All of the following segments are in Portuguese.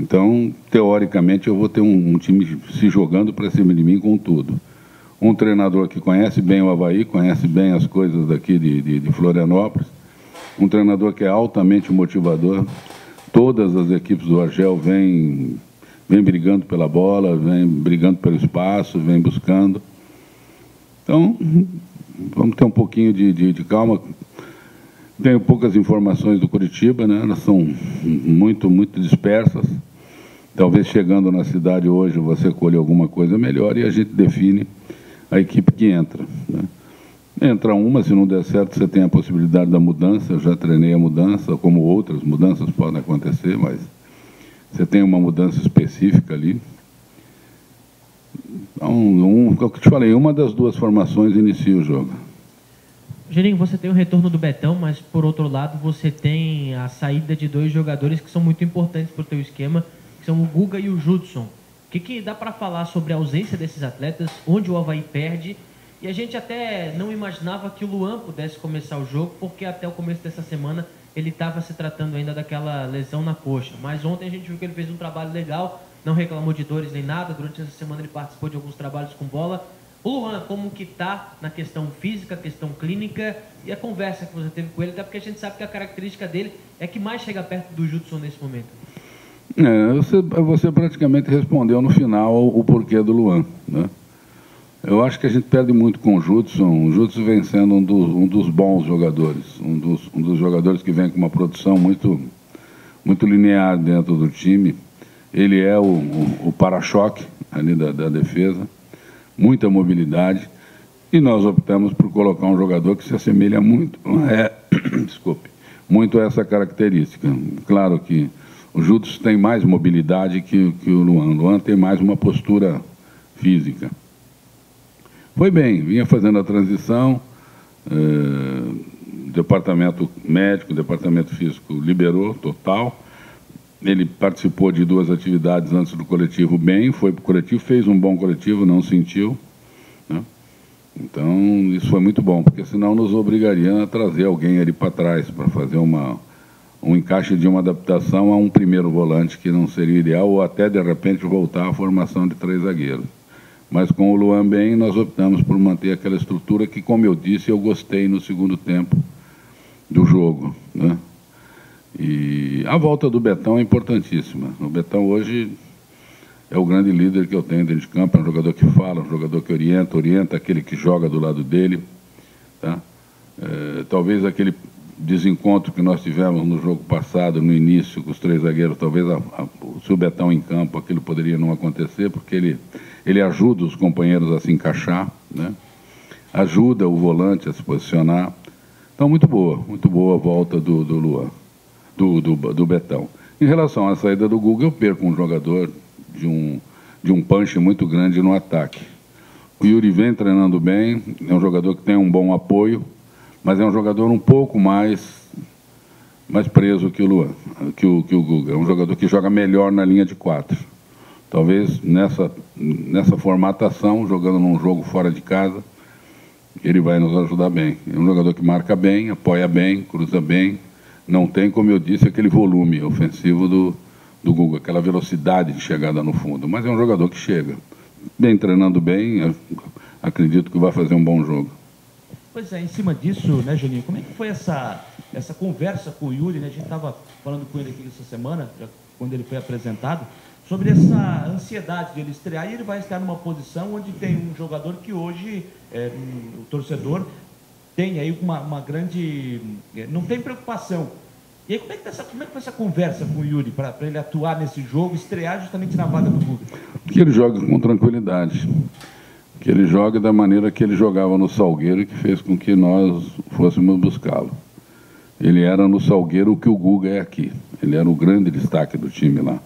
Então, teoricamente, eu vou ter um time se jogando para cima de mim com tudo. Um treinador que conhece bem o Avaí, conhece bem as coisas daqui de Florianópolis, um treinador que é altamente motivador. Todas as equipes do Argel vêm brigando pela bola, vêm brigando pelo espaço, vêm buscando. Então, vamos ter um pouquinho de calma. Tenho poucas informações do Curitiba, né? Elas são muito dispersas. Talvez chegando na cidade hoje você colhe alguma coisa melhor e a gente define a equipe que entra, né? Entra uma, se não der certo, você tem a possibilidade da mudança. Eu já treinei a mudança, como outras mudanças podem acontecer, mas você tem uma mudança específica ali. Então, como eu te falei, uma das duas formações inicia o jogo. Geninho, você tem o retorno do Betão, mas, por outro lado, você tem a saída de dois jogadores que são muito importantes para o teu esquema, que são o Guga e o Judson. O que dá para falar sobre a ausência desses atletas, onde o Avaí perde? E a gente até não imaginava que o Luan pudesse começar o jogo, porque até o começo dessa semana ele estava se tratando ainda daquela lesão na coxa. Mas ontem a gente viu que ele fez um trabalho legal, não reclamou de dores nem nada. Durante essa semana ele participou de alguns trabalhos com bola. O Luan, como que está na questão física, questão clínica, e a conversa que você teve com ele, até porque a gente sabe que a característica dele é que mais chega perto do Judson nesse momento. Você praticamente respondeu no final o porquê do Luan, né? Eu acho que a gente perde muito com o Judson. O Judson vem sendo um dos bons jogadores, um dos jogadores que vem com uma produção muito linear dentro do time. Ele é o para-choque ali da defesa, muita mobilidade, e nós optamos por colocar um jogador que se assemelha muito, muito a essa característica. Claro que o Judson tem mais mobilidade que o Luan. O Luan tem mais uma postura física. Foi bem, vinha fazendo a transição, departamento médico, departamento físico liberou total. Ele participou de 2 atividades antes do coletivo bem, foi para o coletivo, fez um bom coletivo, não sentiu, né? Então, isso foi muito bom, porque senão nos obrigaria a trazer alguém ali para trás, para fazer um encaixe de uma adaptação a um primeiro volante, que não seria ideal, ou até, de repente, voltar à formação de 3 zagueiros. Mas com o Luan bem, nós optamos por manter aquela estrutura que, como eu disse, eu gostei no segundo tempo do jogo, né? E a volta do Betão é importantíssima. O Betão hoje é o grande líder que eu tenho dentro de campo, é um jogador que fala, um jogador que orienta aquele que joga do lado dele, tá? Talvez aquele desencontro que nós tivemos no jogo passado, no início, com os 3 zagueiros, talvez se o Betão em campo, aquilo poderia não acontecer, porque ele ajuda os companheiros a se encaixar, né? Ajuda o volante a se posicionar. Então, muito boa a volta do Luan, do Betão. Em relação à saída do Guga, eu perco um jogador de um punch muito grande no ataque. O Yuri vem treinando bem, é um jogador que tem um bom apoio, mas é um jogador um pouco mais preso que o Luan, que o Guga. É um jogador que joga melhor na linha de 4. Talvez nessa formatação, jogando num jogo fora de casa, ele vai nos ajudar bem. É um jogador que marca bem, apoia bem, cruza bem. Não tem, como eu disse, aquele volume ofensivo do Guga, aquela velocidade de chegada no fundo. Mas é um jogador que chega. Bem, treinando bem, acredito que vai fazer um bom jogo. Pois é, em cima disso, né, Juninho, como é que foi essa conversa com o Yuri, né? A gente estava falando com ele aqui essa semana, quando ele foi apresentado, sobre essa ansiedade de ele estrear, e ele vai estar numa posição onde tem um jogador que hoje, o torcedor, tem aí uma grande... não tem preocupação. E aí, como é que foi essa conversa com o Yuri, para ele atuar nesse jogo, estrear justamente na vaga do Guga? Que ele joga com tranquilidade. Que ele joga da maneira que ele jogava no Salgueiro e que fez com que nós fôssemos buscá-lo. Ele era no Salgueiro o que o Guga é aqui. Ele era o grande destaque do time lá.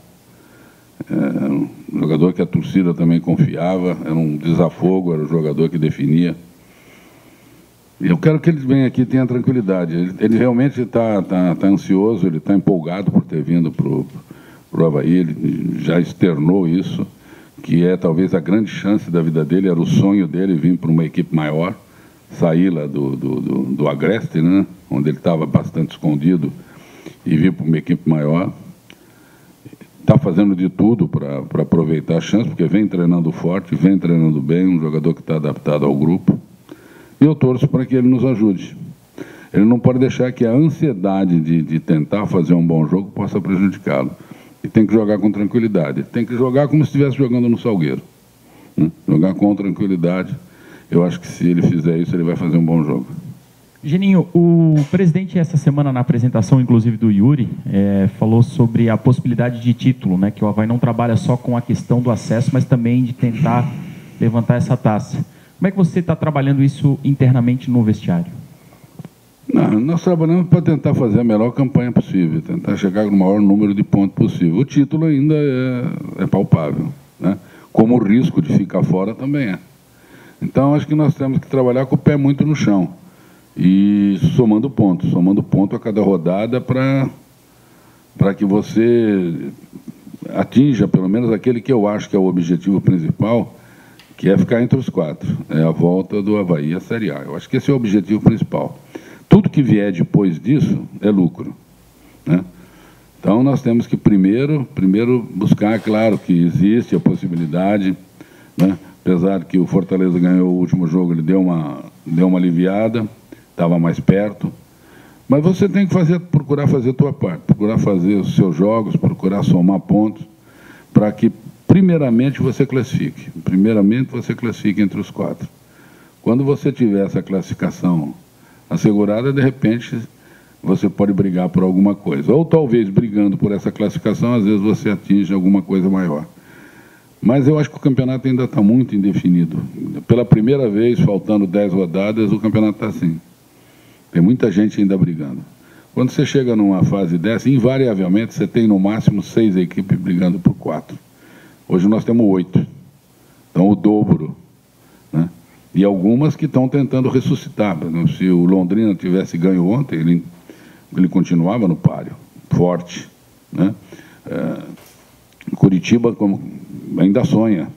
Era um jogador que a torcida também confiava, era um desafogo, era um jogador que definia. E eu quero que ele venha aqui e tenha tranquilidade. Ele realmente está ansioso, ele está empolgado por ter vindo para o Avaí, ele já externou isso, que é talvez a grande chance da vida dele, era o sonho dele vir para uma equipe maior, sair lá do Agreste, né, onde ele estava bastante escondido, e vir para uma equipe maior. está fazendo de tudo para aproveitar a chance, porque vem treinando forte, vem treinando bem, um jogador que está adaptado ao grupo. E eu torço para que ele nos ajude. Ele não pode deixar que a ansiedade de tentar fazer um bom jogo possa prejudicá-lo. E tem que jogar com tranquilidade. Tem que jogar como se estivesse jogando no Salgueiro. Né? Jogar com tranquilidade. Eu acho que se ele fizer isso, ele vai fazer um bom jogo. Geninho, o presidente essa semana na apresentação, inclusive do Yuri, falou sobre a possibilidade de título, né? Que o Avaí não trabalha só com a questão do acesso, mas também de tentar levantar essa taça. Como é que você está trabalhando isso internamente no vestiário? Não, nós trabalhamos para tentar fazer a melhor campanha possível, tentar chegar no maior número de pontos possível. O título ainda é palpável, né? Como o risco de ficar fora também é. Então, acho que nós temos que trabalhar com o pé muito no chão e somando ponto a cada rodada para que você atinja pelo menos aquele que eu acho que é o objetivo principal, que é ficar entre os 4. É a volta do Avaí à Série A. Eu acho que esse é o objetivo principal. Tudo que vier depois disso é lucro, né? Então, nós temos que primeiro buscar, claro, que existe a possibilidade, né? Apesar de que o Fortaleza ganhou o último jogo, ele deu uma aliviada, estava mais perto. Mas você tem que procurar fazer a tua parte, procurar fazer os seus jogos, procurar somar pontos, para que, primeiramente, você classifique. Primeiramente, você classifique entre os 4. Quando você tiver essa classificação assegurada, de repente, você pode brigar por alguma coisa. Ou talvez, brigando por essa classificação, às vezes você atinge alguma coisa maior. Mas eu acho que o campeonato ainda está muito indefinido. Pela primeira vez, faltando 10 rodadas, o campeonato está assim. Tem muita gente ainda brigando. Quando você chega numa fase dessa, invariavelmente, você tem no máximo 6 equipes brigando por 4. Hoje nós temos 8. Então, o dobro, né? E algumas que estão tentando ressuscitar. Se o Londrina tivesse ganho ontem, ele continuava no páreo, forte, né? Curitiba ainda sonha.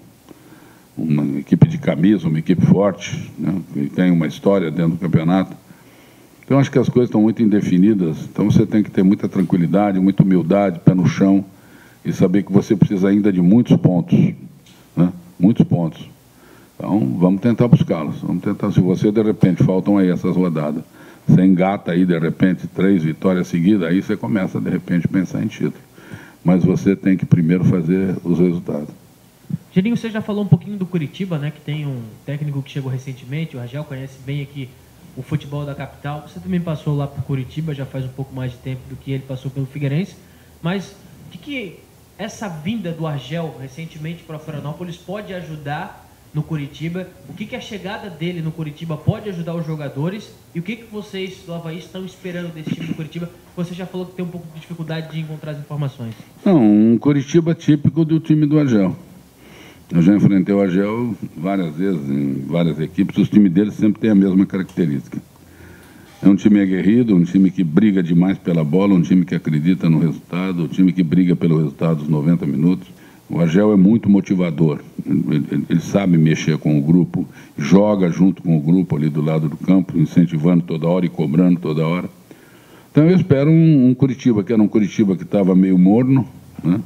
Uma equipe de camisa, uma equipe forte, né? Que tem uma história dentro do campeonato. Então, acho que as coisas estão muito indefinidas. Então, você tem que ter muita tranquilidade, muita humildade, pé no chão, e saber que você precisa ainda de muitos pontos, né? Muitos pontos. Então, vamos tentar buscá-los. Vamos tentar, se você, de repente, faltam aí essas rodadas, você engata aí, de repente, 3 vitórias seguidas, aí você começa, de repente, a pensar em título. Mas você tem que primeiro fazer os resultados. Geninho, você já falou um pouquinho do Curitiba, né? Que tem um técnico que chegou recentemente, o Rangel conhece bem aqui o futebol da capital. Você também passou lá por Curitiba, já faz um pouco mais de tempo do que ele passou pelo Figueirense. Mas o que essa vinda do Argel recentemente para Florianópolis pode ajudar no Curitiba? O que a chegada dele no Curitiba pode ajudar os jogadores? E o que vocês do Avaí estão esperando desse time do Curitiba? Você já falou que tem um pouco de dificuldade de encontrar as informações. Não, um Curitiba típico do time do Argel. Eu já enfrentei o Argel várias vezes, em várias equipes. Os times deles sempre têm a mesma característica. É um time aguerrido, um time que briga demais pela bola, um time que acredita no resultado, um time que briga pelo resultado dos 90 minutos. O Argel é muito motivador. Ele sabe mexer com o grupo, joga junto com o grupo ali do lado do campo, incentivando toda hora e cobrando toda hora. Então eu espero um Curitiba, que era um Curitiba que estava meio morno, né?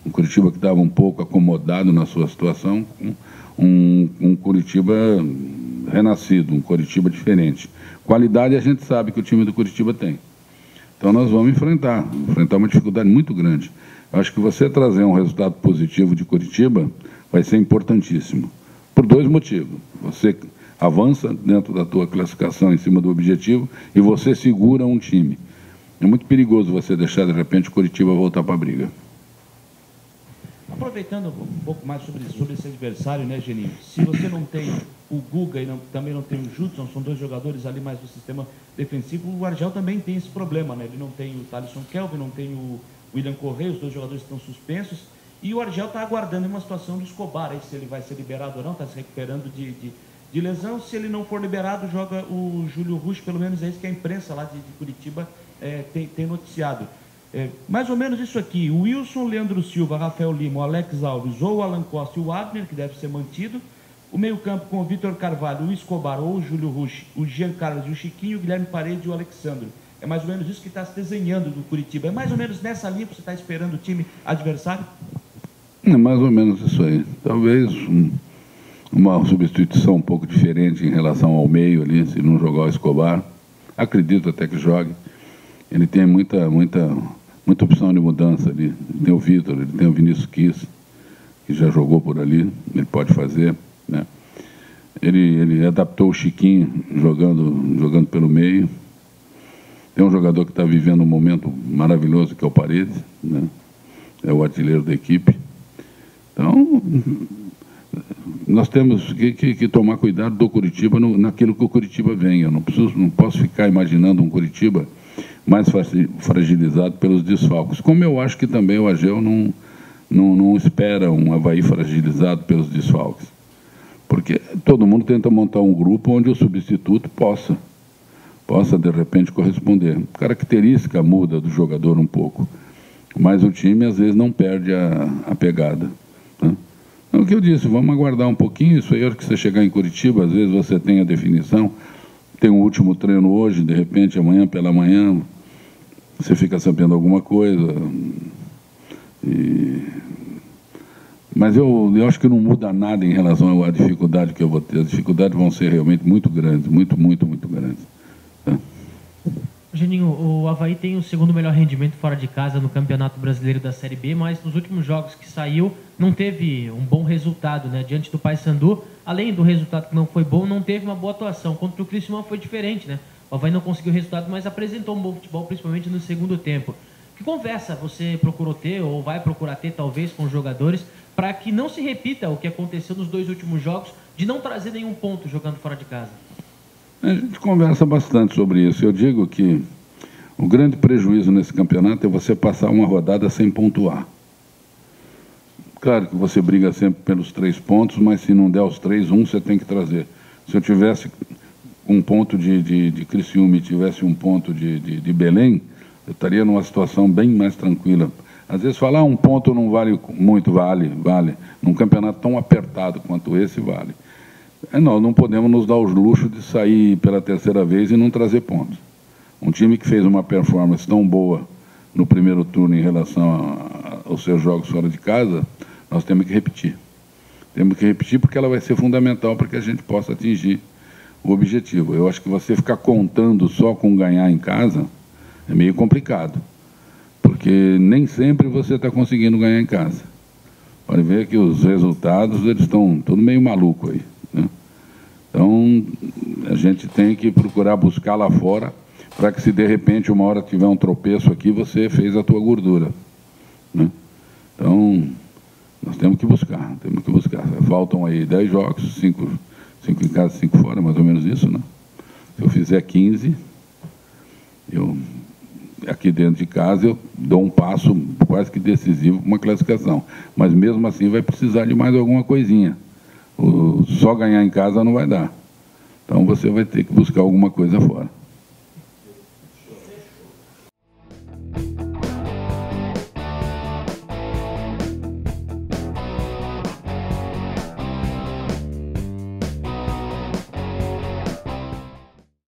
Um Curitiba que estava um pouco acomodado na sua situação, um Curitiba renascido, um Curitiba diferente. Qualidade a gente sabe que o time do Curitiba tem. Então nós vamos enfrentar uma dificuldade muito grande. Eu acho que você trazer um resultado positivo de Curitiba vai ser importantíssimo, por 2 motivos. Você avança dentro da tua classificação em cima do objetivo e você segura um time. É muito perigoso você deixar, de repente, o Curitiba voltar para a briga. Aproveitando um pouco mais sobre esse adversário, né, Geninho? Se você não tem o Guga e também não tem o Judson, são 2 jogadores ali mais do sistema defensivo, o Argel também tem esse problema, né? Ele não tem o Thalisson Kelvin, não tem o William Correia, os 2 jogadores estão suspensos, e o Argel está aguardando uma situação do Escobar, aí se ele vai ser liberado ou não, está se recuperando de lesão. Se ele não for liberado, joga o Júlio Rush, pelo menos é isso que a imprensa lá de Curitiba tem noticiado. Mais ou menos isso aqui: o Wilson, Leandro Silva, Rafael Lima, o Alex Alves ou o Alan Costa e o Abner, que deve ser mantido. O meio-campo com o Vitor Carvalho, o Escobar ou o Júlio Rush, o Jean Carlos e o Chiquinho, o Guilherme Paredes e o Alexandre. É mais ou menos isso que está se desenhando do Curitiba. É mais ou menos nessa linha que você está esperando o time adversário? É mais ou menos isso aí. Talvez uma substituição um pouco diferente em relação ao meio ali, se não jogar o Escobar. Acredito até que jogue. Ele tem muita opção de mudança ali. Ele tem o Vitor, ele tem o Vinícius Kiss, que já jogou por ali, ele pode fazer, né? Ele adaptou o Chiquinho jogando pelo meio. Tem um jogador que está vivendo um momento maravilhoso, que é o Paredes, né? É o artilheiro da equipe. Então, nós temos que tomar cuidado do Curitiba naquilo que o Curitiba vem. Eu não posso ficar imaginando um Curitiba mais fragilizado pelos desfalques. Como eu acho que também o Ageu não espera um Avaí fragilizado pelos desfalques. Porque todo mundo tenta montar um grupo onde o substituto possa de repente corresponder. A característica muda do jogador um pouco, mas o time às vezes não perde a pegada, né? É o que eu disse, vamos aguardar um pouquinho. Isso aí, a hora que você chegar em Curitiba, às vezes você tem a definição, tem um último treino hoje, de repente amanhã pela manhã você fica sabendo alguma coisa. Mas eu acho que não muda nada em relação à dificuldade que eu vou ter. As dificuldades vão ser realmente muito grandes, muito grandes. Tá? Geninho, o Avaí tem o segundo melhor rendimento fora de casa no Campeonato Brasileiro da Série B, mas nos últimos jogos que saiu não teve um bom resultado, né? Diante do Paysandu, além do resultado que não foi bom, não teve uma boa atuação. Contra o Criciúma foi diferente, né? O Avaí não conseguiu o resultado, mas apresentou um bom futebol, principalmente no segundo tempo. Que conversa você procurou ter, ou vai procurar ter, talvez, com os jogadores, para que não se repita o que aconteceu nos 2 últimos jogos, de não trazer nenhum ponto jogando fora de casa? A gente conversa bastante sobre isso. Eu digo que o grande prejuízo nesse campeonato é você passar uma rodada sem pontuar. Claro que você briga sempre pelos 3 pontos, mas se não der os 3, você tem que trazer. Se eu tivesse um ponto de Criciúma e tivesse um ponto de Belém, eu estaria numa situação bem mais tranquila. Às vezes falar um ponto não vale muito, vale. Num campeonato tão apertado quanto esse, vale. Nós não podemos nos dar o luxo de sair pela 3ª vez e não trazer pontos. Um time que fez uma performance tão boa no primeiro turno em relação aos seus jogos fora de casa, nós temos que repetir. Temos que repetir porque ela vai ser fundamental para que a gente possa atingir o objetivo. Eu acho que você ficar contando só com ganhar em casa é meio complicado, porque nem sempre você está conseguindo ganhar em casa. Pode ver que os resultados eles estão tudo meio maluco aí, né? Então, a gente tem que procurar buscar lá fora para que se de repente uma hora tiver um tropeço aqui, você fez a tua gordura, né? Então, nós temos que buscar. Faltam aí 10 jogos, 5 em casa, 5 fora, mais ou menos isso, né? Se eu fizer 15, aqui dentro de casa eu dou um passo quase que decisivo para uma classificação. Mas mesmo assim vai precisar de mais alguma coisinha. Só ganhar em casa não vai dar. Então você vai ter que buscar alguma coisa fora.